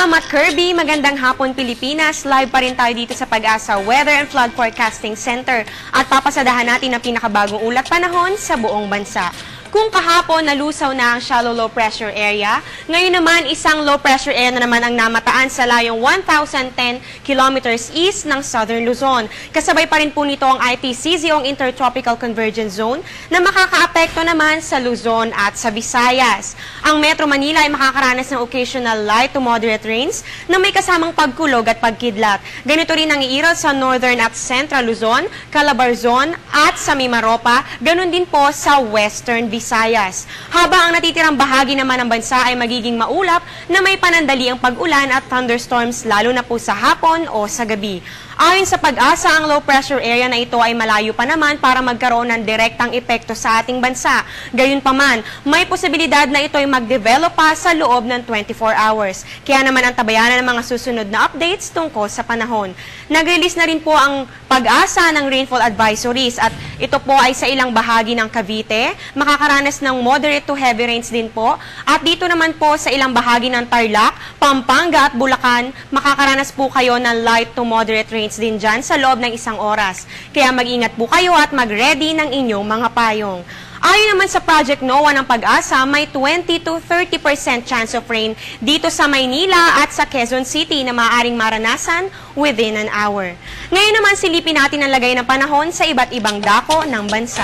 Salamat, Kirby. Magandang hapon, Pilipinas. Live pa rin tayo dito sa Pag-asa Weather and Flood Forecasting Center at papasadahan natin ang pinakabagong ulat panahon sa buong bansa. Kung kahapon nalusaw na ang shallow low pressure area, ngayon naman isang low pressure area na naman ang namataan sa layong 1,010 kilometers east ng Southern Luzon. Kasabay pa rin po nito ang ITCZ o ang Intertropical Convergence Zone na makakaapekto naman sa Luzon at sa Visayas. Ang Metro Manila ay makakaranas ng occasional light to moderate rains na may kasamang pagkulog at pagkidlat. Ganito rin ang iiral sa Northern at Central Luzon, Calabarzon at sa Mimaropa, ganun din po sa Western Visayas. Habang ang natitirang bahagi naman ng bansa ay magiging maulap na may panandaliang pag-ulan at thunderstorms lalo na po sa hapon o sa gabi. Ayon sa Pag-asa, ang low pressure area na ito ay malayo pa naman para magkaroon ng direktang epekto sa ating bansa. Gayunpaman, may posibilidad na ito ay mag-develop pa sa loob ng 24 hours. Kaya naman ang tabayanan ng mga susunod na updates tungkol sa panahon. Nag-release na rin po ang Pag-asa ng rainfall advisories at ito po ay sa ilang bahagi ng Cavite. Makakaranas ng moderate to heavy rains din po. At dito naman po sa ilang bahagi ng Tarlac, Pampanga at Bulacan, makakaranas po kayo ng light to moderate rains din dyan sa loob ng isang oras. Kaya mag-ingat po kayo at mag-ready ng inyong mga payong. Ayon naman sa Project NOAA ng Pag-asa, may 20 to 30% chance of rain dito sa Maynila at sa Quezon City na maaaring maranasan within an hour. Ngayon naman silipin natin ang lagay ng panahon sa iba't ibang dako ng bansa.